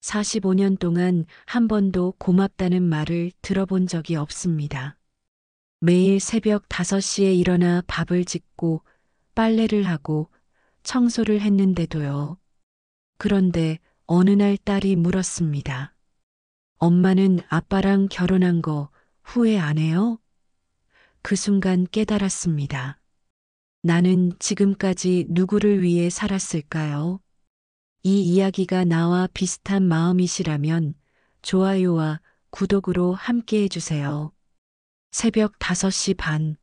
45년 동안 한 번도 고맙다는 말을 들어본 적이 없습니다. 매일 새벽 5시에 일어나 밥을 짓고 빨래를 하고 청소를 했는데도요. 그런데 어느 날 딸이 물었습니다. 엄마는 아빠랑 결혼한 거 후회 안 해요? 그 순간 깨달았습니다. 나는 지금까지 누구를 위해 살았을까요? 이 이야기가 나와 비슷한 마음이시라면 좋아요와 구독으로 함께 해주세요. 새벽 5시 반.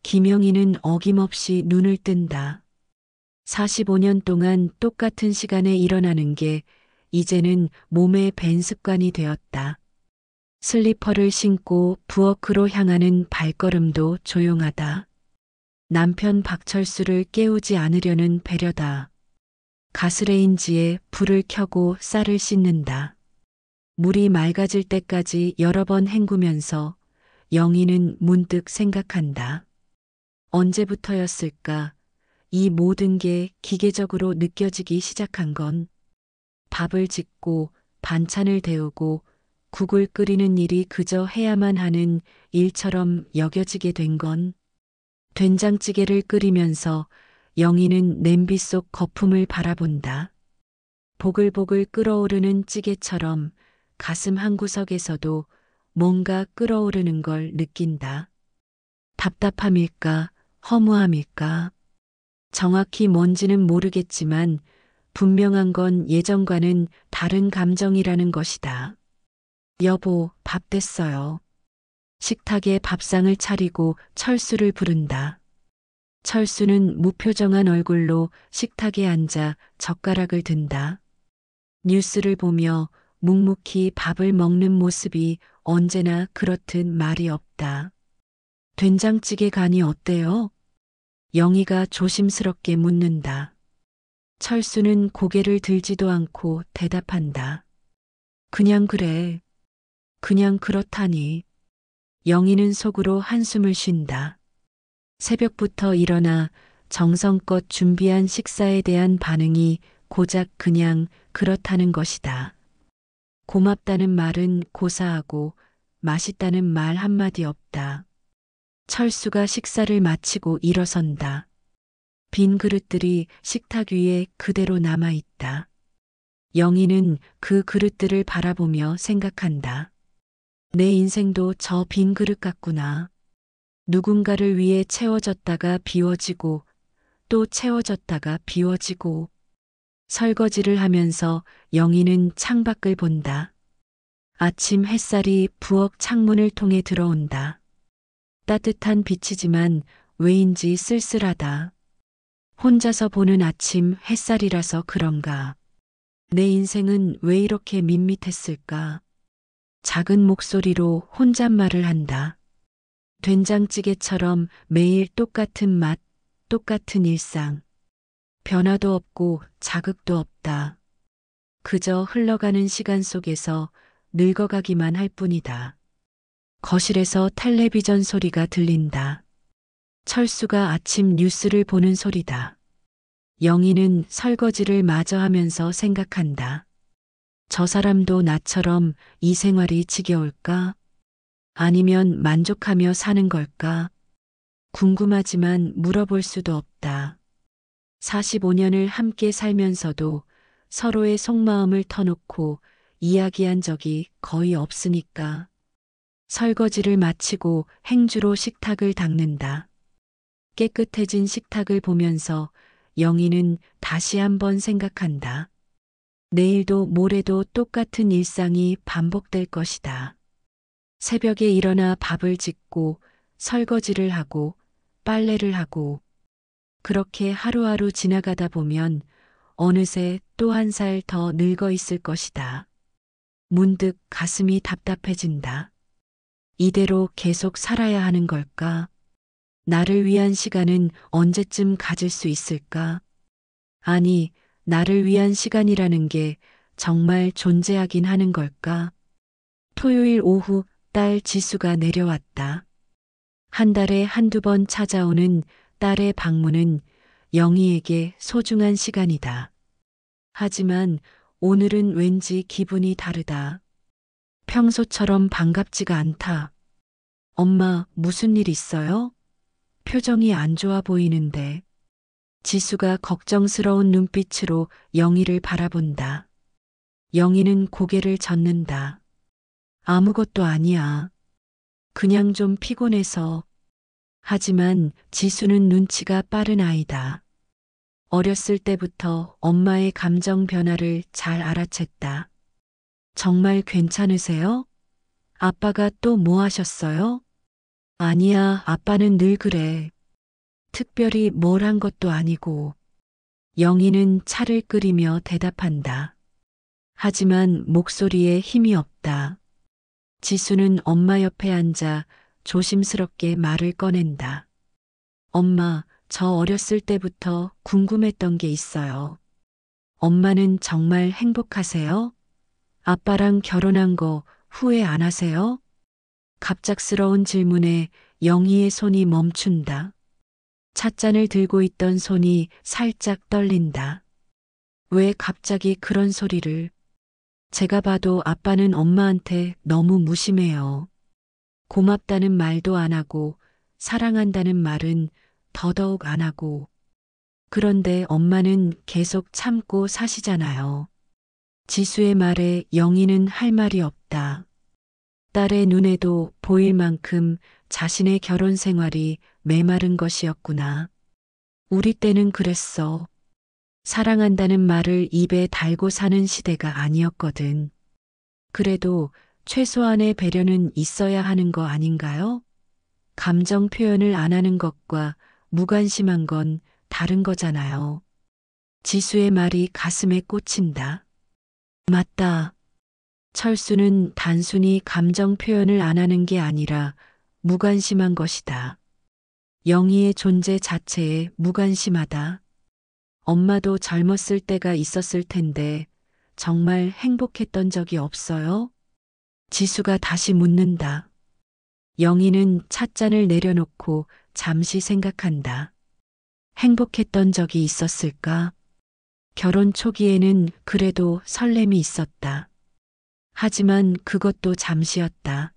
김영희는 어김없이 눈을 뜬다. 45년 동안 똑같은 시간에 일어나는 게 이제는 몸에 밴 습관이 되었다. 슬리퍼를 신고 부엌으로 향하는 발걸음도 조용하다. 남편 박철수를 깨우지 않으려는 배려다. 가스레인지에 불을 켜고 쌀을 씻는다. 물이 맑아질 때까지 여러 번 헹구면서 영희는 문득 생각한다. 언제부터였을까? 이 모든 게 기계적으로 느껴지기 시작한 건 밥을 짓고 반찬을 데우고 국을 끓이는 일이 그저 해야만 하는 일처럼 여겨지게 된 건 된장찌개를 끓이면서 영희는 냄비 속 거품을 바라본다. 보글보글 끓어오르는 찌개처럼 가슴 한구석에서도 뭔가 끓어오르는 걸 느낀다. 답답함일까, 허무함일까? 정확히 뭔지는 모르겠지만 분명한 건 예전과는 다른 감정이라는 것이다. 여보, 밥 됐어요. 식탁에 밥상을 차리고 철수를 부른다. 철수는 무표정한 얼굴로 식탁에 앉아 젓가락을 든다. 뉴스를 보며 묵묵히 밥을 먹는 모습이 언제나 그렇듯 말이 없다. 된장찌개 간이 어때요? 영희가 조심스럽게 묻는다. 철수는 고개를 들지도 않고 대답한다. 그냥 그래. 그냥 그렇다니. 영희는 속으로 한숨을 쉰다. 새벽부터 일어나 정성껏 준비한 식사에 대한 반응이 고작 그냥 그렇다는 것이다. 고맙다는 말은 고사하고 맛있다는 말 한마디 없다. 철수가 식사를 마치고 일어선다. 빈 그릇들이 식탁 위에 그대로 남아 있다. 영희는 그 그릇들을 바라보며 생각한다. 내 인생도 저 빈 그릇 같구나. 누군가를 위해 채워졌다가 비워지고 또 채워졌다가 비워지고. 설거지를 하면서 영희는 창밖을 본다. 아침 햇살이 부엌 창문을 통해 들어온다. 따뜻한 빛이지만 왜인지 쓸쓸하다. 혼자서 보는 아침 햇살이라서 그런가. 내 인생은 왜 이렇게 밋밋했을까? 작은 목소리로 혼잣말을 한다. 된장찌개처럼 매일 똑같은 맛, 똑같은 일상. 변화도 없고 자극도 없다. 그저 흘러가는 시간 속에서 늙어가기만 할 뿐이다. 거실에서 텔레비전 소리가 들린다. 철수가 아침 뉴스를 보는 소리다. 영희는 설거지를 마저 하면서 생각한다. 저 사람도 나처럼 이 생활이 지겨울까? 아니면 만족하며 사는 걸까? 궁금하지만 물어볼 수도 없다. 45년을 함께 살면서도 서로의 속마음을 터놓고 이야기한 적이 거의 없으니까. 설거지를 마치고 행주로 식탁을 닦는다. 깨끗해진 식탁을 보면서 영희는 다시 한번 생각한다. 내일도 모레도 똑같은 일상이 반복될 것이다. 새벽에 일어나 밥을 짓고 설거지를 하고 빨래를 하고 그렇게 하루하루 지나가다 보면 어느새 또 한 살 더 늙어 있을 것이다. 문득 가슴이 답답해진다. 이대로 계속 살아야 하는 걸까? 나를 위한 시간은 언제쯤 가질 수 있을까? 아니, 나를 위한 시간이라는 게 정말 존재하긴 하는 걸까? 토요일 오후 딸 지수가 내려왔다. 한 달에 한두 번 찾아오는 딸의 방문은 영희에게 소중한 시간이다. 하지만 오늘은 왠지 기분이 다르다. 평소처럼 반갑지가 않다. 엄마, 무슨 일 있어요? 표정이 안 좋아 보이는데. 지수가 걱정스러운 눈빛으로 영희를 바라본다. 영희는 고개를 젓는다. 아무것도 아니야. 그냥 좀 피곤해서. 하지만 지수는 눈치가 빠른 아이다. 어렸을 때부터 엄마의 감정 변화를 잘 알아챘다. 정말 괜찮으세요? 아빠가 또 뭐 하셨어요? 아니야, 아빠는 늘 그래. 특별히 뭘 한 것도 아니고. 영희는 차를 끓이며 대답한다. 하지만 목소리에 힘이 없다. 지수는 엄마 옆에 앉아 조심스럽게 말을 꺼낸다. 엄마, 저 어렸을 때부터 궁금했던 게 있어요. 엄마는 정말 행복하세요? 아빠랑 결혼한 거 후회 안 하세요? 갑작스러운 질문에 영희의 손이 멈춘다. 찻잔을 들고 있던 손이 살짝 떨린다. 왜 갑자기 그런 소리를? 제가 봐도 아빠는 엄마한테 너무 무심해요. 고맙다는 말도 안 하고 사랑한다는 말은 더더욱 안 하고. 그런데 엄마는 계속 참고 사시잖아요. 지수의 말에 영희는 할 말이 없다. 딸의 눈에도 보일 만큼 자신의 결혼 생활이 메마른 것이었구나. 우리 때는 그랬어. 사랑한다는 말을 입에 달고 사는 시대가 아니었거든. 그래도 최소한의 배려는 있어야 하는 거 아닌가요? 감정 표현을 안 하는 것과 무관심한 건 다른 거잖아요. 지수의 말이 가슴에 꽂힌다. 맞다. 철수는 단순히 감정 표현을 안 하는 게 아니라 무관심한 것이다. 영희의 존재 자체에 무관심하다. 엄마도 젊었을 때가 있었을 텐데 정말 행복했던 적이 없어요? 지수가 다시 묻는다. 영희는 찻잔을 내려놓고 잠시 생각한다. 행복했던 적이 있었을까? 결혼 초기에는 그래도 설렘이 있었다. 하지만 그것도 잠시였다.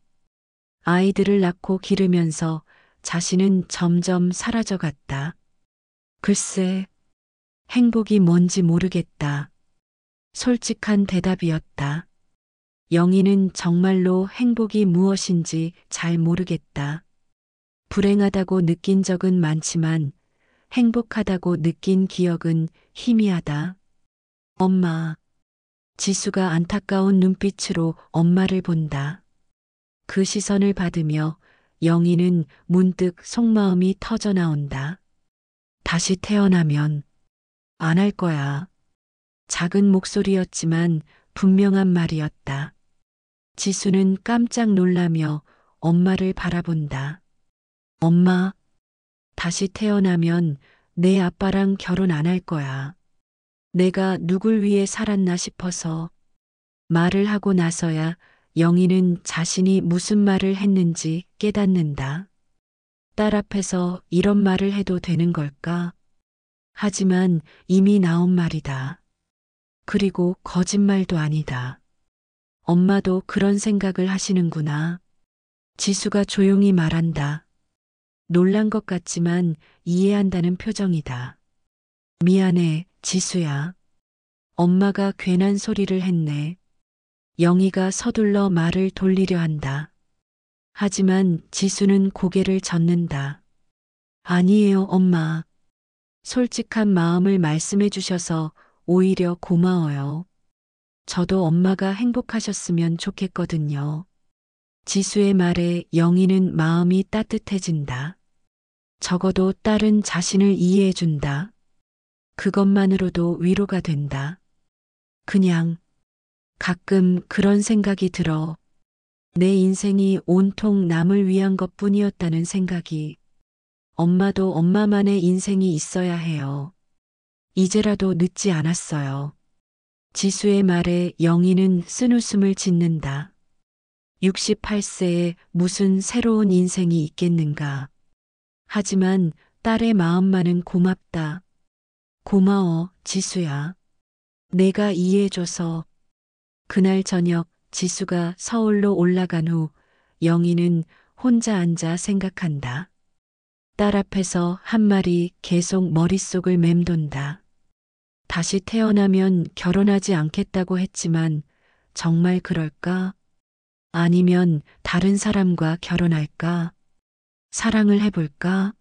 아이들을 낳고 기르면서 자신은 점점 사라져갔다. 글쎄, 행복이 뭔지 모르겠다. 솔직한 대답이었다. 영희는 정말로 행복이 무엇인지 잘 모르겠다. 불행하다고 느낀 적은 많지만 행복하다고 느낀 기억은 희미하다. 엄마. 지수가 안타까운 눈빛으로 엄마를 본다. 그 시선을 받으며 영희는 문득 속마음이 터져 나온다. 다시 태어나면 안 할 거야. 작은 목소리였지만 분명한 말이었다. 지수는 깜짝 놀라며 엄마를 바라본다. 엄마, 다시 태어나면 내 아빠랑 결혼 안 할 거야. 내가 누굴 위해 살았나 싶어서. 말을 하고 나서야 영희는 자신이 무슨 말을 했는지 깨닫는다. 딸 앞에서 이런 말을 해도 되는 걸까? 하지만 이미 나온 말이다. 그리고 거짓말도 아니다. 엄마도 그런 생각을 하시는구나. 지수가 조용히 말한다. 놀란 것 같지만 이해한다는 표정이다. 미안해, 지수야. 엄마가 괜한 소리를 했네. 영희가 서둘러 말을 돌리려 한다. 하지만 지수는 고개를 젓는다. 아니에요, 엄마. 솔직한 마음을 말씀해 주셔서 오히려 고마워요. 저도 엄마가 행복하셨으면 좋겠거든요. 지수의 말에 영희는 마음이 따뜻해진다. 적어도 딸은 자신을 이해해 준다. 그것만으로도 위로가 된다. 그냥 가끔 그런 생각이 들어. 내 인생이 온통 남을 위한 것뿐이었다는 생각이. 엄마도 엄마만의 인생이 있어야 해요. 이제라도 늦지 않았어요. 지수의 말에 영희는 쓴웃음을 짓는다. 68세에 무슨 새로운 인생이 있겠는가. 하지만 딸의 마음만은 고맙다. 고마워, 지수야. 내가 이해해줘서. 그날 저녁 지수가 서울로 올라간 후 영희는 혼자 앉아 생각한다. 딸 앞에서 한 말이 계속 머릿속을 맴돈다. 다시 태어나면 결혼하지 않겠다고 했지만 정말 그럴까? 아니면 다른 사람과 결혼할까? 사랑을 해볼까?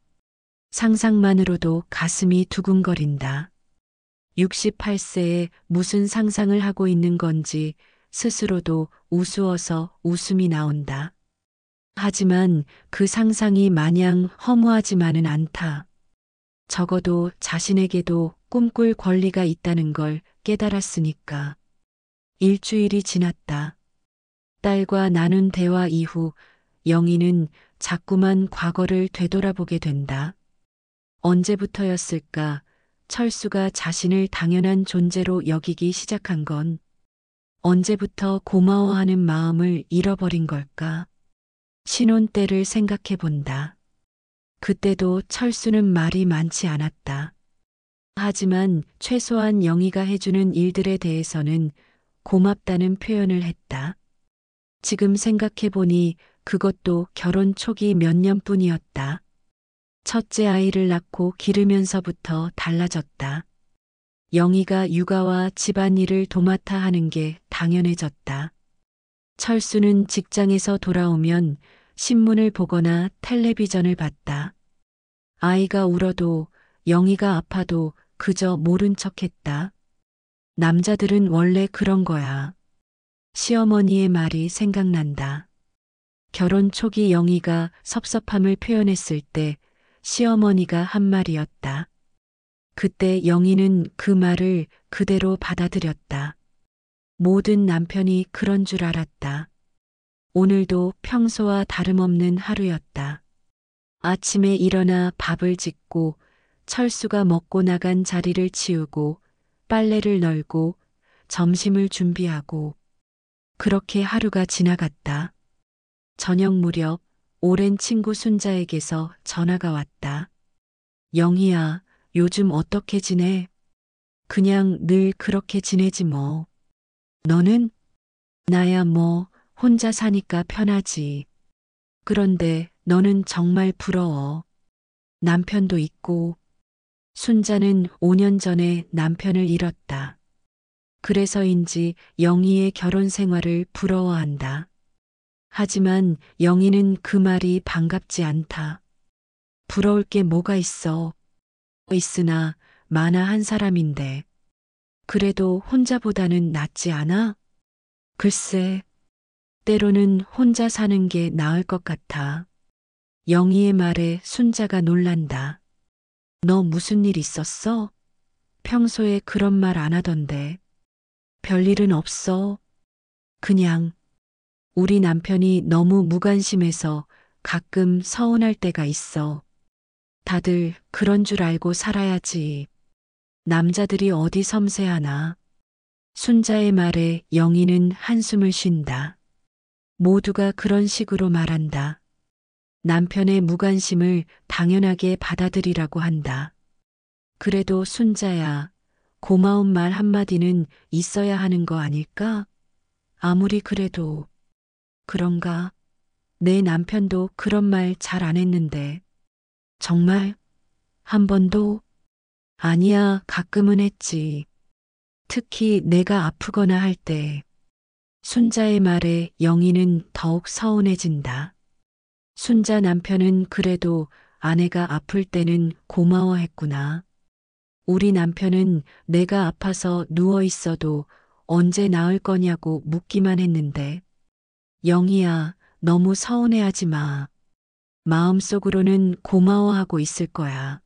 상상만으로도 가슴이 두근거린다. 68세에 무슨 상상을 하고 있는 건지 스스로도 우스워서 웃음이 나온다. 하지만 그 상상이 마냥 허무하지만은 않다. 적어도 자신에게도 꿈꿀 권리가 있다는 걸 깨달았으니까. 일주일이 지났다. 딸과 나눈 대화 이후 영희는 자꾸만 과거를 되돌아보게 된다. 언제부터였을까? 철수가 자신을 당연한 존재로 여기기 시작한 건 언제부터 고마워하는 마음을 잃어버린 걸까? 신혼 때를 생각해 본다. 그때도 철수는 말이 많지 않았다. 하지만 최소한 영희가 해주는 일들에 대해서는 고맙다는 표현을 했다. 지금 생각해 보니 그것도 결혼 초기 몇 년뿐이었다. 첫째 아이를 낳고 기르면서부터 달라졌다. 영희가 육아와 집안일을 도맡아 하는 게 당연해졌다. 철수는 직장에서 돌아오면 신문을 보거나 텔레비전을 봤다. 아이가 울어도 영희가 아파도 그저 모른 척했다. 남자들은 원래 그런 거야. 시어머니의 말이 생각난다. 결혼 초기 영희가 섭섭함을 표현했을 때 시어머니가 한 말이었다. 그때 영희는 그 말을 그대로 받아들였다. 모든 남편이 그런 줄 알았다. 오늘도 평소와 다름없는 하루였다. 아침에 일어나 밥을 짓고 철수가 먹고 나간 자리를 치우고 빨래를 널고 점심을 준비하고 그렇게 하루가 지나갔다. 저녁 무렵 오랜 친구 순자에게서 전화가 왔다. 영희야, 요즘 어떻게 지내? 그냥 늘 그렇게 지내지 뭐. 너는? 나야 뭐 혼자 사니까 편하지. 그런데 너는 정말 부러워. 남편도 있고. 순자는 5년 전에 남편을 잃었다. 그래서인지 영희의 결혼 생활을 부러워한다. 하지만 영희는 그 말이 반갑지 않다. 부러울 게 뭐가 있어. 있으나 만화 한 사람인데. 그래도 혼자보다는 낫지 않아? 글쎄, 때로는 혼자 사는 게 나을 것 같아. 영희의 말에 순자가 놀란다. 너 무슨 일 있었어? 평소에 그런 말 안 하던데. 별일은 없어. 그냥 우리 남편이 너무 무관심해서 가끔 서운할 때가 있어. 다들 그런 줄 알고 살아야지. 남자들이 어디 섬세하나. 순자의 말에 영희는 한숨을 쉰다. 모두가 그런 식으로 말한다. 남편의 무관심을 당연하게 받아들이라고 한다. 그래도 순자야, 고마운 말 한마디는 있어야 하는 거 아닐까? 아무리 그래도. 그런가? 내 남편도 그런 말 잘 안 했는데. 정말? 한 번도? 아니야, 가끔은 했지. 특히 내가 아프거나 할 때. 순자의 말에 영희는 더욱 서운해진다. 순자 남편은 그래도 아내가 아플 때는 고마워했구나. 우리 남편은 내가 아파서 누워 있어도 언제 나을 거냐고 묻기만 했는데. 영희야, 너무 서운해하지 마. 마음속으로는 고마워하고 있을 거야.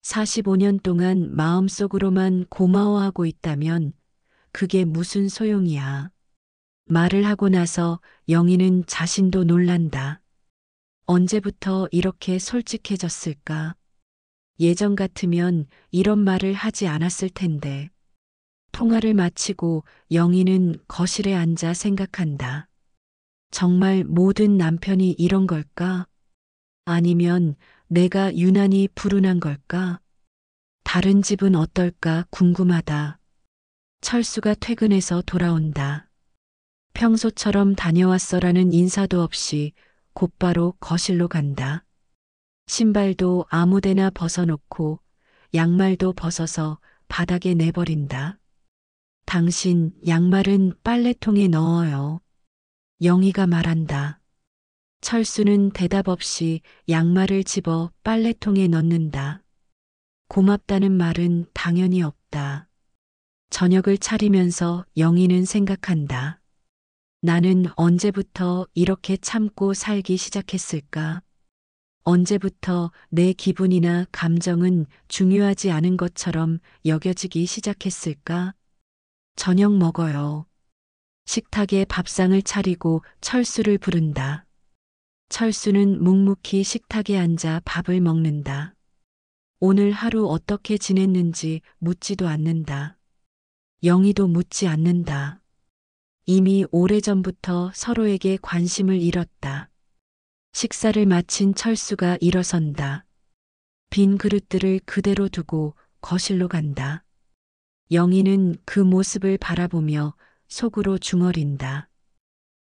45년 동안 마음속으로만 고마워하고 있다면 그게 무슨 소용이야. 말을 하고 나서 영희는 자신도 놀란다. 언제부터 이렇게 솔직해졌을까? 예전 같으면 이런 말을 하지 않았을 텐데. 통화를 마치고 영희는 거실에 앉아 생각한다. 정말 모든 남편이 이런 걸까? 아니면 내가 유난히 불운한 걸까? 다른 집은 어떨까 궁금하다. 철수가 퇴근해서 돌아온다. 평소처럼 다녀왔어라는 인사도 없이 곧바로 거실로 간다. 신발도 아무데나 벗어놓고 양말도 벗어서 바닥에 내버린다. 당신 양말은 빨래통에 넣어요. 영희가 말한다. 철수는 대답 없이 양말을 집어 빨래통에 넣는다. 고맙다는 말은 당연히 없다. 저녁을 차리면서 영희는 생각한다. 나는 언제부터 이렇게 참고 살기 시작했을까? 언제부터 내 기분이나 감정은 중요하지 않은 것처럼 여겨지기 시작했을까? 저녁 먹어요. 식탁에 밥상을 차리고 철수를 부른다. 철수는 묵묵히 식탁에 앉아 밥을 먹는다. 오늘 하루 어떻게 지냈는지 묻지도 않는다. 영희도 묻지 않는다. 이미 오래전부터 서로에게 관심을 잃었다. 식사를 마친 철수가 일어선다. 빈 그릇들을 그대로 두고 거실로 간다. 영희는 그 모습을 바라보며 속으로 중얼인다.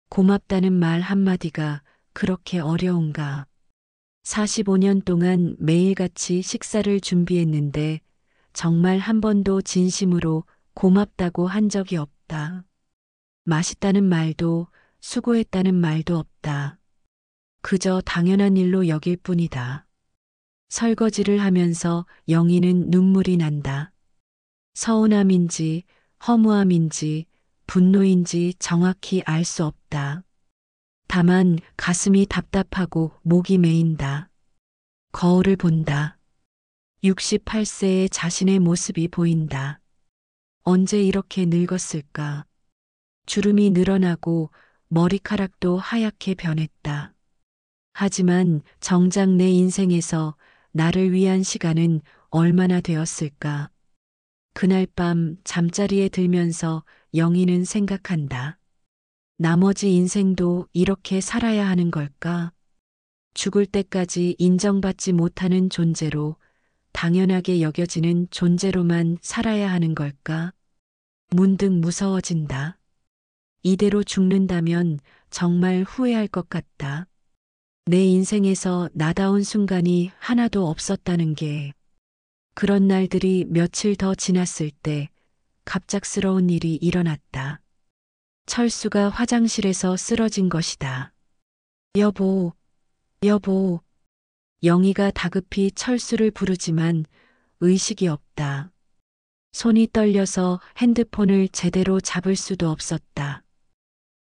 고맙다는 말 한마디가 그렇게 어려운가. 45년 동안 매일같이 식사를 준비했는데 정말 한 번도 진심으로 고맙다고 한 적이 없다. 맛있다는 말도 수고했다는 말도 없다. 그저 당연한 일로 여길 뿐이다. 설거지를 하면서 영희는 눈물이 난다. 서운함인지 허무함인지 분노인지 정확히 알 수 없다. 다만 가슴이 답답하고 목이 메인다. 거울을 본다. 68세의 자신의 모습이 보인다. 언제 이렇게 늙었을까? 주름이 늘어나고 머리카락도 하얗게 변했다. 하지만 정작 내 인생에서 나를 위한 시간은 얼마나 되었을까? 그날 밤 잠자리에 들면서 영희는 생각한다. 나머지 인생도 이렇게 살아야 하는 걸까? 죽을 때까지 인정받지 못하는 존재로 당연하게 여겨지는 존재로만 살아야 하는 걸까? 문득 무서워진다. 이대로 죽는다면 정말 후회할 것 같다. 내 인생에서 나다운 순간이 하나도 없었다는 게. 그런 날들이 며칠 더 지났을 때 갑작스러운 일이 일어났다. 철수가 화장실에서 쓰러진 것이다. 여보, 여보. 영희가 다급히 철수를 부르지만 의식이 없다. 손이 떨려서 핸드폰을 제대로 잡을 수도 없었다.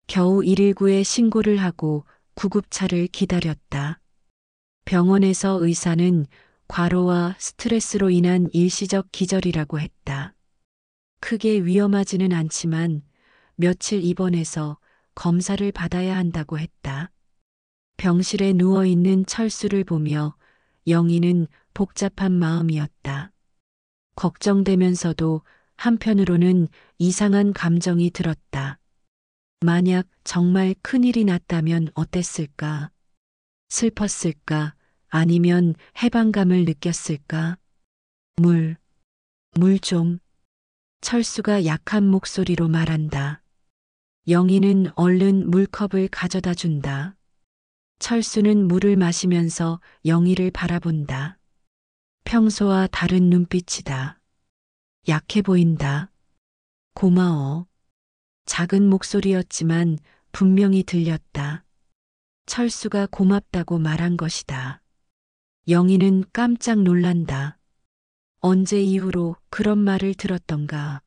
겨우 119에 신고를 하고 구급차를 기다렸다. 병원에서 의사는 과로와 스트레스로 인한 일시적 기절이라고 했다. 크게 위험하지는 않지만 며칠 입원해서 검사를 받아야 한다고 했다. 병실에 누워있는 철수를 보며 영희는 복잡한 마음이었다. 걱정되면서도 한편으로는 이상한 감정이 들었다. 만약 정말 큰일이 났다면 어땠을까? 슬펐을까? 아니면 해방감을 느꼈을까? 물 좀. 철수가 약한 목소리로 말한다. 영희는 얼른 물컵을 가져다 준다. 철수는 물을 마시면서 영희를 바라본다. 평소와 다른 눈빛이다. 약해 보인다. 고마워. 작은 목소리였지만 분명히 들렸다. 철수가 고맙다고 말한 것이다. 영희는 깜짝 놀란다. 언제 이후로 그런 말을 들었던가.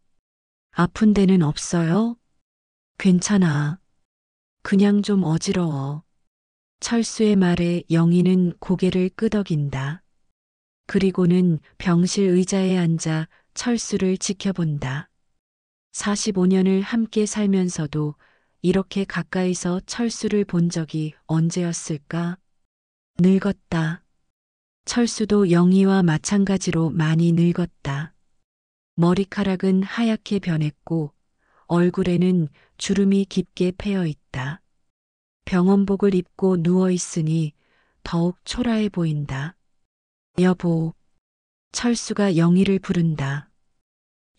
아픈 데는 없어요? 괜찮아. 그냥 좀 어지러워. 철수의 말에 영희는 고개를 끄덕인다. 그리고는 병실 의자에 앉아 철수를 지켜본다. 45년을 함께 살면서도 이렇게 가까이서 철수를 본 적이 언제였을까? 늙었다. 철수도 영희와 마찬가지로 많이 늙었다. 머리카락은 하얗게 변했고 얼굴에는 주름이 깊게 패여 있다. 병원복을 입고 누워 있으니 더욱 초라해 보인다. 여보. 철수가 영희를 부른다.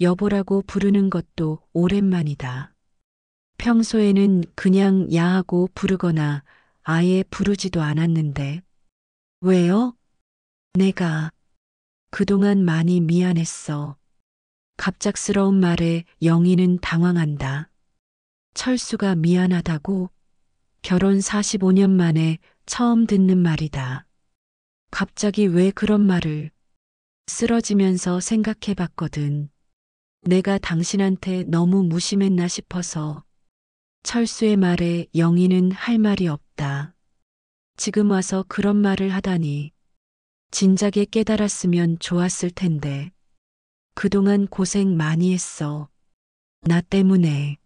여보라고 부르는 것도 오랜만이다. 평소에는 그냥 야하고 부르거나 아예 부르지도 않았는데. 왜요? 내가 그동안 많이 미안했어. 갑작스러운 말에 영희는 당황한다. 철수가 미안하다고? 결혼 45년 만에 처음 듣는 말이다. 갑자기 왜 그런 말을? 쓰러지면서 생각해 봤거든. 내가 당신한테 너무 무심했나 싶어서. 철수의 말에 영희는 할 말이 없다. 지금 와서 그런 말을 하다니. 진작에 깨달았으면 좋았을 텐데. 그동안 고생 많이 했어. 나 때문에.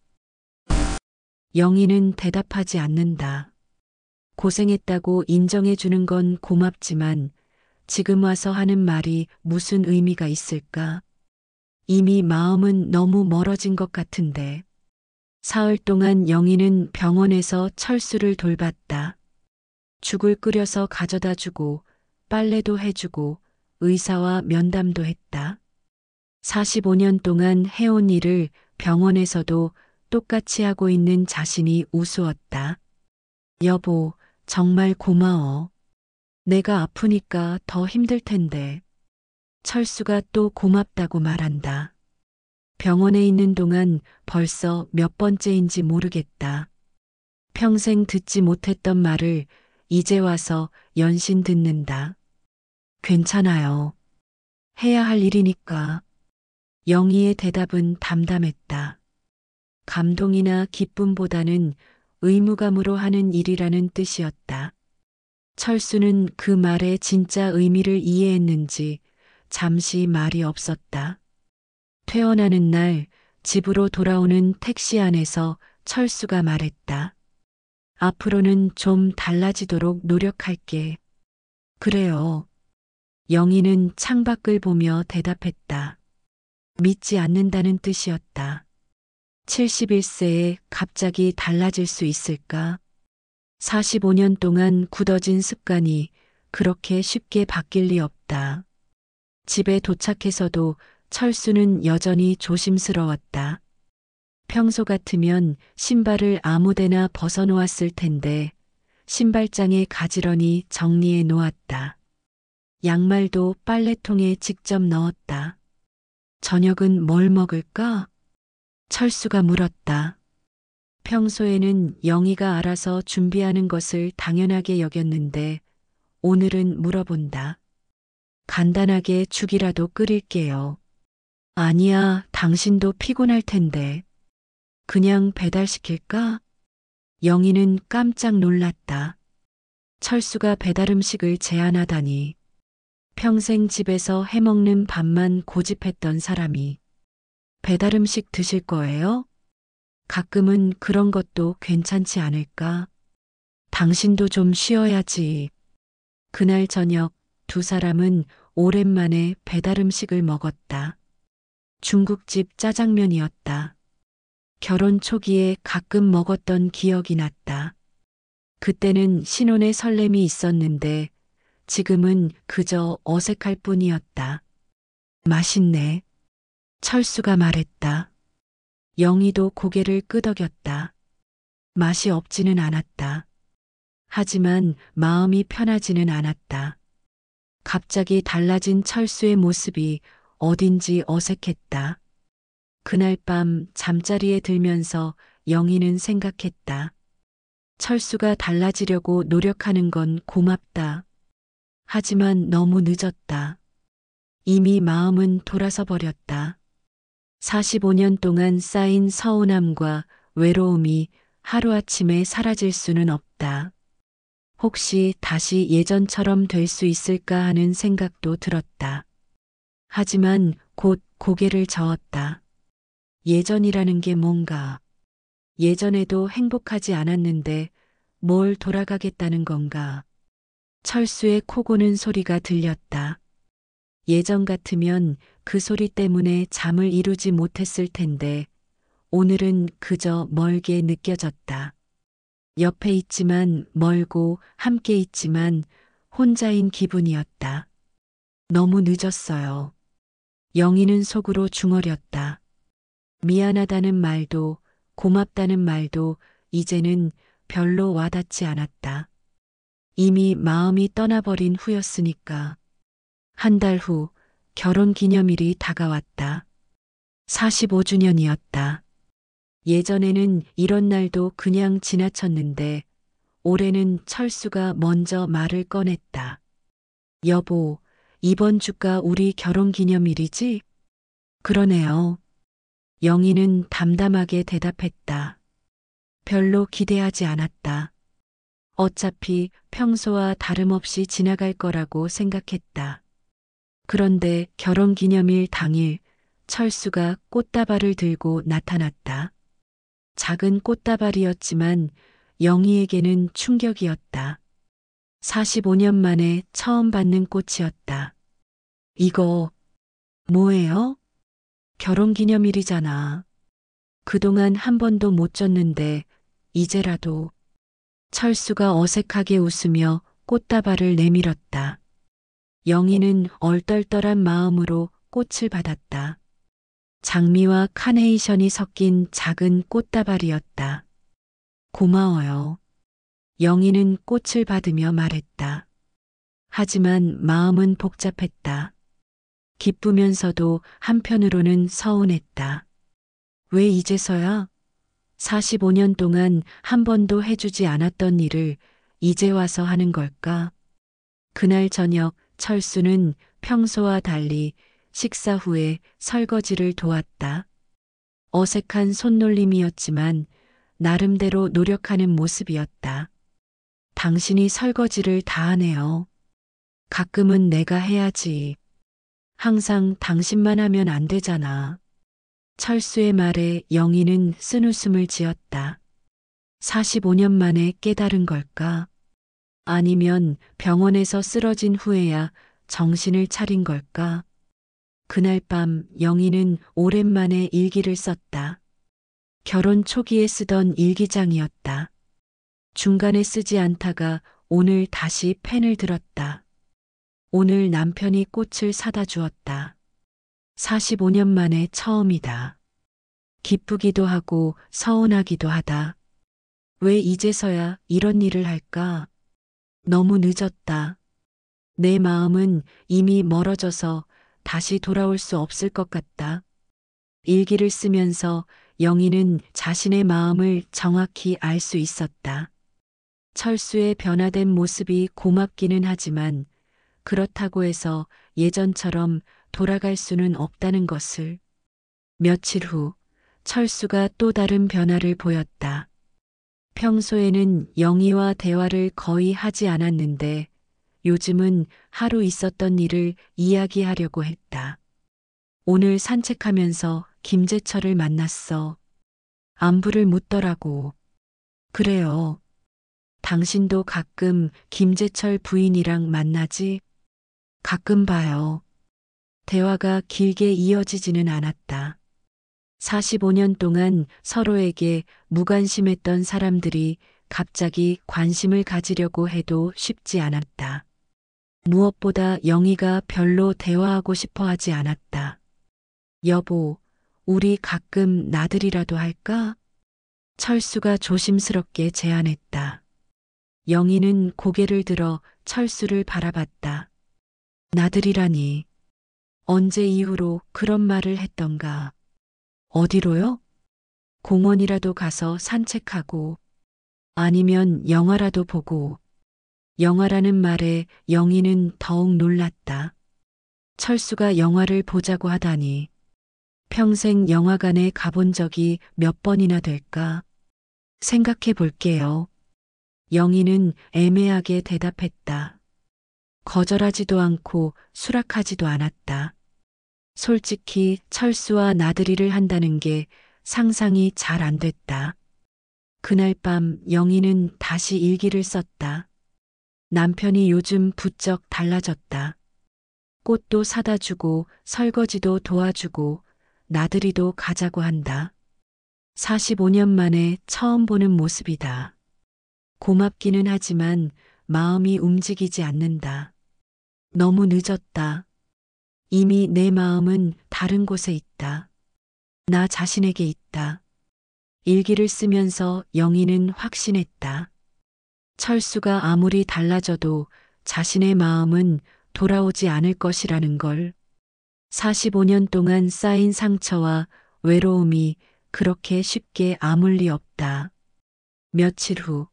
영희는 대답하지 않는다. 고생했다고 인정해 주는 건 고맙지만 지금 와서 하는 말이 무슨 의미가 있을까? 이미 마음은 너무 멀어진 것 같은데. 사흘 동안 영희는 병원에서 철수를 돌봤다. 죽을 끓여서 가져다 주고 빨래도 해주고 의사와 면담도 했다. 45년 동안 해온 일을 병원에서도 똑같이 하고 있는 자신이 우스웠다. 여보, 정말 고마워. 내가 아프니까 더 힘들 텐데. 철수가 또 고맙다고 말한다. 병원에 있는 동안 벌써 몇 번째인지 모르겠다. 평생 듣지 못했던 말을 이제 와서 연신 듣는다. 괜찮아요. 해야 할 일이니까. 영희의 대답은 담담했다. 감동이나 기쁨보다는 의무감으로 하는 일이라는 뜻이었다. 철수는 그 말의 진짜 의미를 이해했는지 잠시 말이 없었다. 퇴원하는 날 집으로 돌아오는 택시 안에서 철수가 말했다. 앞으로는 좀 달라지도록 노력할게. 그래요. 영희는 창밖을 보며 대답했다. 믿지 않는다는 뜻이었다. 71세에 갑자기 달라질 수 있을까? 45년 동안 굳어진 습관이 그렇게 쉽게 바뀔 리 없다. 집에 도착해서도 철수는 여전히 조심스러웠다. 평소 같으면 신발을 아무데나 벗어놓았을 텐데 신발장에 가지런히 정리해 놓았다. 양말도 빨래통에 직접 넣었다. 저녁은 뭘 먹을까? 철수가 물었다. 평소에는 영희가 알아서 준비하는 것을 당연하게 여겼는데 오늘은 물어본다. 간단하게 죽이라도 끓일게요. 아니야, 당신도 피곤할 텐데. 그냥 배달시킬까? 영희는 깜짝 놀랐다. 철수가 배달 음식을 제안하다니. 평생 집에서 해먹는 밥만 고집했던 사람이. 배달 음식 드실 거예요? 가끔은 그런 것도 괜찮지 않을까? 당신도 좀 쉬어야지. 그날 저녁 두 사람은 오랜만에 배달 음식을 먹었다. 중국집 짜장면이었다. 결혼 초기에 가끔 먹었던 기억이 났다. 그때는 신혼의 설렘이 있었는데 지금은 그저 어색할 뿐이었다. 맛있네. 철수가 말했다. 영희도 고개를 끄덕였다. 맛이 없지는 않았다. 하지만 마음이 편하지는 않았다. 갑자기 달라진 철수의 모습이 어딘지 어색했다. 그날 밤 잠자리에 들면서 영희는 생각했다. 철수가 달라지려고 노력하는 건 고맙다. 하지만 너무 늦었다. 이미 마음은 돌아서 버렸다. 45년 동안 쌓인 서운함과 외로움이 하루아침에 사라질 수는 없다. 혹시 다시 예전처럼 될 수 있을까 하는 생각도 들었다. 하지만 곧 고개를 저었다. 예전이라는 게 뭔가. 예전에도 행복하지 않았는데 뭘 돌아가겠다는 건가. 철수의 코 고는 소리가 들렸다. 예전 같으면 그 소리 때문에 잠을 이루지 못했을 텐데 오늘은 그저 멀게 느껴졌다. 옆에 있지만 멀고 함께 있지만 혼자인 기분이었다. 너무 늦었어요. 영희는 속으로 중얼였다. 미안하다는 말도 고맙다는 말도 이제는 별로 와닿지 않았다. 이미 마음이 떠나버린 후였으니까. 한 달 후 결혼 기념일이 다가왔다. 45주년이었다. 예전에는 이런 날도 그냥 지나쳤는데 올해는 철수가 먼저 말을 꺼냈다. 여보, 이번 주가 우리 결혼 기념일이지? 그러네요. 영희는 담담하게 대답했다. 별로 기대하지 않았다. 어차피 평소와 다름없이 지나갈 거라고 생각했다. 그런데 결혼 기념일 당일 철수가 꽃다발을 들고 나타났다. 작은 꽃다발이었지만 영희에게는 충격이었다. 45년 만에 처음 받는 꽃이었다. 이거 뭐예요? 결혼 기념일이잖아. 그동안 한 번도 못 줬는데 이제라도. 철수가 어색하게 웃으며 꽃다발을 내밀었다. 영희는 얼떨떨한 마음으로 꽃을 받았다. 장미와 카네이션이 섞인 작은 꽃다발이었다. 고마워요. 영희는 꽃을 받으며 말했다. 하지만 마음은 복잡했다. 기쁘면서도 한편으로는 서운했다. 왜 이제서야? 45년 동안 한 번도 해주지 않았던 일을 이제 와서 하는 걸까? 그날 저녁 철수는 평소와 달리 식사 후에 설거지를 도왔다. 어색한 손놀림이었지만 나름대로 노력하는 모습이었다. 당신이 설거지를 다 하네요. 가끔은 내가 해야지. 항상 당신만 하면 안 되잖아. 철수의 말에 영희는 쓴웃음을 지었다. 45년 만에 깨달은 걸까? 아니면 병원에서 쓰러진 후에야 정신을 차린 걸까? 그날 밤 영희는 오랜만에 일기를 썼다. 결혼 초기에 쓰던 일기장이었다. 중간에 쓰지 않다가 오늘 다시 펜을 들었다. 오늘 남편이 꽃을 사다 주었다. 45년 만에 처음이다. 기쁘기도 하고 서운하기도 하다. 왜 이제서야 이런 일을 할까? 너무 늦었다. 내 마음은 이미 멀어져서 다시 돌아올 수 없을 것 같다. 일기를 쓰면서 영희는 자신의 마음을 정확히 알 수 있었다. 철수의 변화된 모습이 고맙기는 하지만 그렇다고 해서 예전처럼 돌아갈 수는 없다는 것을. 며칠 후 철수가 또 다른 변화를 보였다. 평소에는 영희와 대화를 거의 하지 않았는데 요즘은 하루 있었던 일을 이야기하려고 했다. 오늘 산책하면서 김재철을 만났어. 안부를 묻더라고. 그래요. 당신도 가끔 김재철 부인이랑 만나지? 가끔 봐요. 대화가 길게 이어지지는 않았다. 45년 동안 서로에게 무관심했던 사람들이 갑자기 관심을 가지려고 해도 쉽지 않았다. 무엇보다 영희가 별로 대화하고 싶어 하지 않았다. 여보, 우리 가끔 나들이라도 할까? 철수가 조심스럽게 제안했다. 영희는 고개를 들어 철수를 바라봤다. 나들이라니. 언제 이후로 그런 말을 했던가. 어디로요? 공원이라도 가서 산책하고 아니면 영화라도 보고. 영화라는 말에 영희는 더욱 놀랐다. 철수가 영화를 보자고 하다니. 평생 영화관에 가본 적이 몇 번이나 될까? 생각해 볼게요. 영희는 애매하게 대답했다. 거절하지도 않고 수락하지도 않았다. 솔직히 철수와 나들이를 한다는 게 상상이 잘 안 됐다. 그날 밤 영희는 다시 일기를 썼다. 남편이 요즘 부쩍 달라졌다. 꽃도 사다 주고 설거지도 도와주고 나들이도 가자고 한다. 45년 만에 처음 보는 모습이다. 고맙기는 하지만 마음이 움직이지 않는다. 너무 늦었다. 이미 내 마음은 다른 곳에 있다. 나 자신에게 있다. 일기를 쓰면서 영희는 확신했다. 철수가 아무리 달라져도 자신의 마음은 돌아오지 않을 것이라는 걸. 45년 동안 쌓인 상처와 외로움이 그렇게 쉽게 아물 리 없다. 며칠 후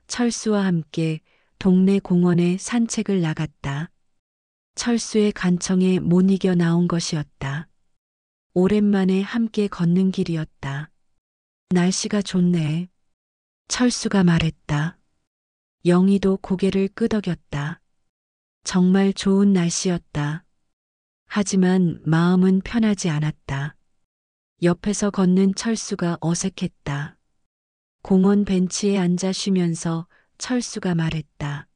철수와 함께 동네 공원에 산책을 나갔다. 철수의 간청에 못 이겨 나온 것이었다. 오랜만에 함께 걷는 길이었다. 날씨가 좋네. 철수가 말했다. 영희도 고개를 끄덕였다. 정말 좋은 날씨였다. 하지만 마음은 편하지 않았다. 옆에서 걷는 철수가 어색했다. 공원 벤치에 앉아 쉬면서 철수가 말했다.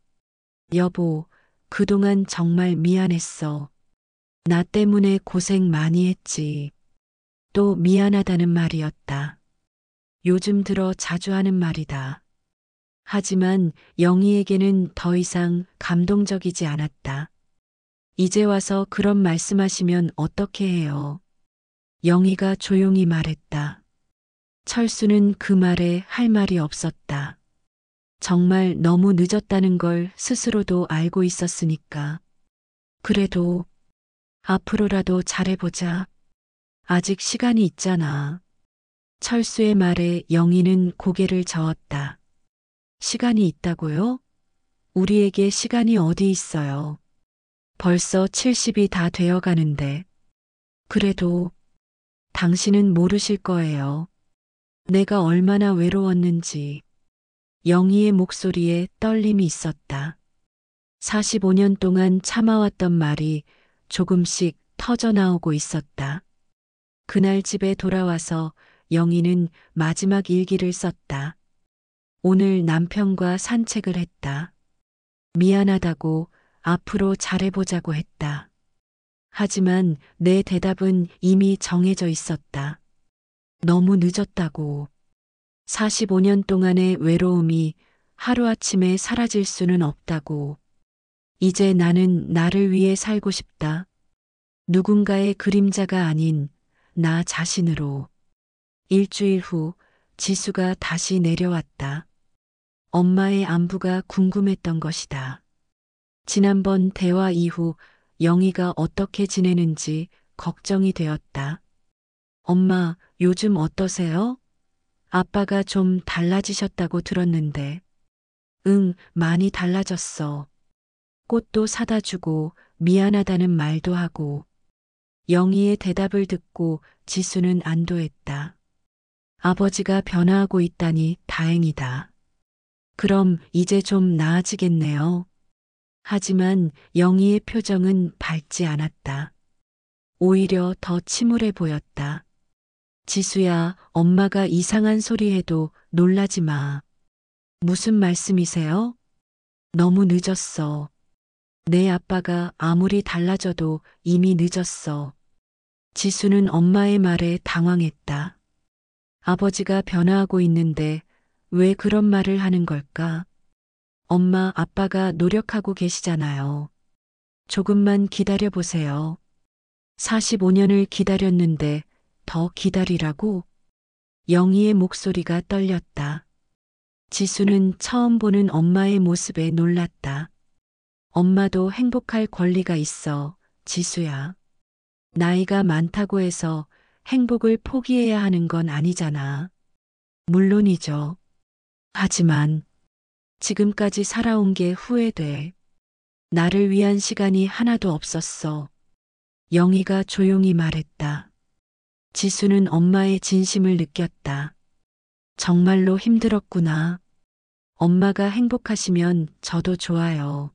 여보, 그동안 정말 미안했어. 나 때문에 고생 많이 했지. 또 미안하다는 말이었다. 요즘 들어 자주 하는 말이다. 하지만 영희에게는 더 이상 감동적이지 않았다. 이제 와서 그런 말씀하시면 어떻게 해요? 영희가 조용히 말했다. 철수는 그 말에 할 말이 없었다. 정말 너무 늦었다는 걸 스스로도 알고 있었으니까. 그래도 앞으로라도 잘해보자. 아직 시간이 있잖아. 철수의 말에 영희는 고개를 저었다. 시간이 있다고요? 우리에게 시간이 어디 있어요? 벌써 70이 다 되어 가는데. 그래도 당신은 모르실 거예요. 내가 얼마나 외로웠는지. 영희의 목소리에 떨림이 있었다. 45년 동안 참아왔던 말이 조금씩 터져나오고 있었다. 그날 집에 돌아와서 영희는 마지막 일기를 썼다. 오늘 남편과 산책을 했다. 미안하다고 앞으로 잘해보자고 했다. 하지만 내 대답은 이미 정해져 있었다. 너무 늦었다고. 45년 동안의 외로움이 하루아침에 사라질 수는 없다고. 이제 나는 나를 위해 살고 싶다. 누군가의 그림자가 아닌 나 자신으로. 일주일 후 지수가 다시 내려왔다. 엄마의 안부가 궁금했던 것이다. 지난번 대화 이후 영희가 어떻게 지내는지 걱정이 되었다. 엄마, 요즘 어떠세요? 아빠가 좀 달라지셨다고 들었는데. 응, 많이 달라졌어. 꽃도 사다 주고 미안하다는 말도 하고. 영희의 대답을 듣고 지수는 안도했다. 아버지가 변화하고 있다니 다행이다. 그럼 이제 좀 나아지겠네요. 하지만 영희의 표정은 밝지 않았다. 오히려 더 침울해 보였다. 지수야, 엄마가 이상한 소리 해도 놀라지 마. 무슨 말씀이세요? 너무 늦었어. 내 아빠가 아무리 달라져도 이미 늦었어. 지수는 엄마의 말에 당황했다. 아버지가 변화하고 있는데 왜 그런 말을 하는 걸까? 엄마, 아빠가 노력하고 계시잖아요. 조금만 기다려 보세요. 45년을 기다렸는데 더 기다리라고? 영희의 목소리가 떨렸다. 지수는 처음 보는 엄마의 모습에 놀랐다. 엄마도 행복할 권리가 있어, 지수야. 나이가 많다고 해서 행복을 포기해야 하는 건 아니잖아. 물론이죠. 하지만 지금까지 살아온 게 후회돼. 나를 위한 시간이 하나도 없었어. 영희가 조용히 말했다. 지수는 엄마의 진심을 느꼈다. 정말로 힘들었구나. 엄마가 행복하시면 저도 좋아요.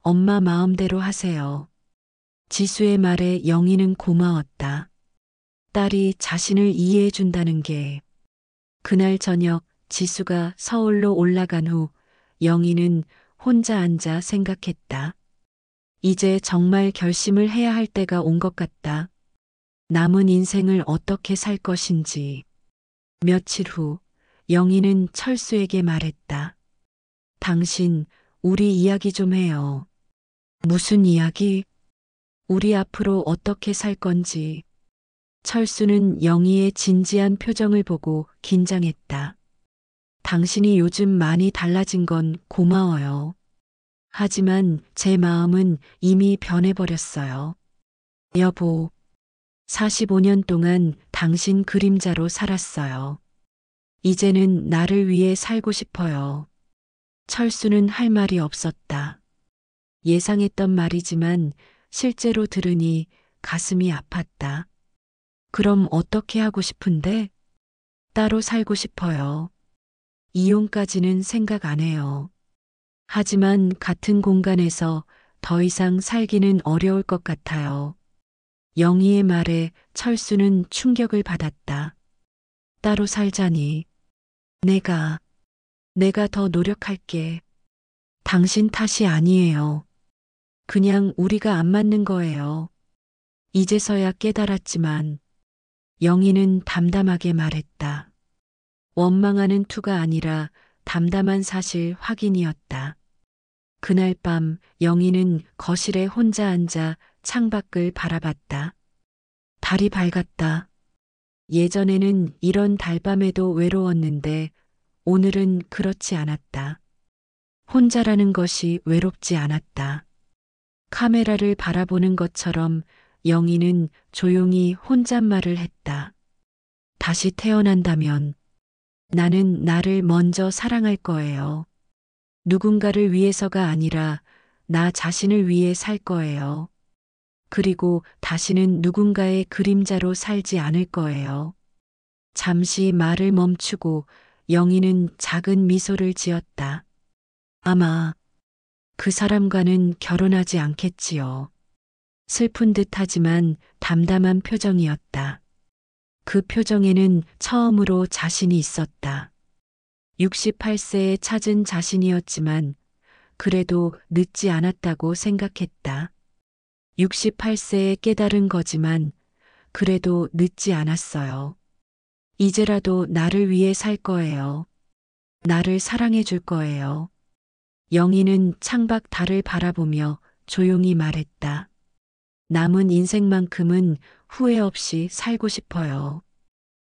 엄마 마음대로 하세요. 지수의 말에 영희는 고마웠다. 딸이 자신을 이해해 준다는 게. 그날 저녁 지수가 서울로 올라간 후 영희는 혼자 앉아 생각했다. 이제 정말 결심을 해야 할 때가 온 것 같다. 남은 인생을 어떻게 살 것인지. 며칠 후 영희는 철수에게 말했다. 당신, 우리 이야기 좀 해요. 무슨 이야기? 우리 앞으로 어떻게 살 건지. 철수는 영희의 진지한 표정을 보고 긴장했다. 당신이 요즘 많이 달라진 건 고마워요. 하지만 제 마음은 이미 변해버렸어요. 여보, 45년 동안 당신 그림자로 살았어요. 이제는 나를 위해 살고 싶어요. 철수는 할 말이 없었다. 예상했던 말이지만 실제로 들으니 가슴이 아팠다. 그럼 어떻게 하고 싶은데? 따로 살고 싶어요. 이혼까지는 생각 안 해요. 하지만 같은 공간에서 더 이상 살기는 어려울 것 같아요. 영희의 말에 철수는 충격을 받았다. 따로 살자니. 내가, 내가 더 노력할게. 당신 탓이 아니에요. 그냥 우리가 안 맞는 거예요. 이제서야 깨달았지만 영희는 담담하게 말했다. 원망하는 투가 아니라 담담한 사실 확인이었다. 그날 밤 영희는 거실에 혼자 앉아 창밖을 바라봤다. 달이 밝았다. 예전에는 이런 달밤에도 외로웠는데 오늘은 그렇지 않았다. 혼자라는 것이 외롭지 않았다. 카메라를 바라보는 것처럼 영희는 조용히 혼잣말을 했다. 다시 태어난다면 나는 나를 먼저 사랑할 거예요. 누군가를 위해서가 아니라 나 자신을 위해 살 거예요. 그리고 다시는 누군가의 그림자로 살지 않을 거예요. 잠시 말을 멈추고 영희는 작은 미소를 지었다. 아마 그 사람과는 결혼하지 않겠지요. 슬픈 듯하지만 담담한 표정이었다. 그 표정에는 처음으로 자신이 있었다. 68세에 찾은 자신이었지만 그래도 늦지 않았다고 생각했다. 68세에 깨달은 거지만 그래도 늦지 않았어요. 이제라도 나를 위해 살 거예요. 나를 사랑해 줄 거예요. 영희는 창밖 달을 바라보며 조용히 말했다. 남은 인생만큼은 후회 없이 살고 싶어요.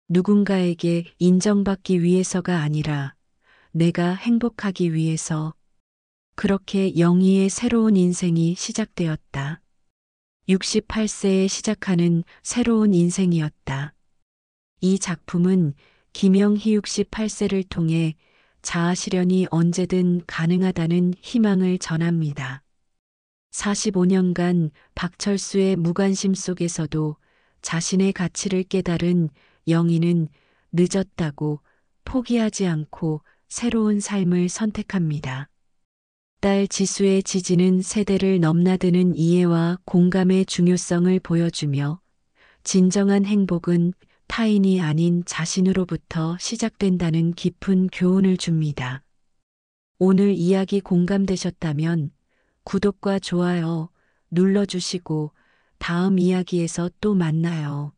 누군가에게 인정받기 위해서가 아니라 내가 행복하기 위해서. 그렇게 영희의 새로운 인생이 시작되었다. 68세에 시작하는 새로운 인생이었다. 이 작품은 김영희 68세를 통해 자아 실현이 언제든 가능하다는 희망을 전합니다. 45년간 박철수의 무관심 속에서도 자신의 가치를 깨달은 영희는 늦었다고 포기하지 않고 새로운 삶을 선택합니다. 딸 지수의 지지는 세대를 넘나드는 이해와 공감의 중요성을 보여주며 진정한 행복은 타인이 아닌 자신으로부터 시작된다는 깊은 교훈을 줍니다. 오늘 이야기 공감되셨다면 구독과 좋아요 눌러주시고 다음 이야기에서 또 만나요.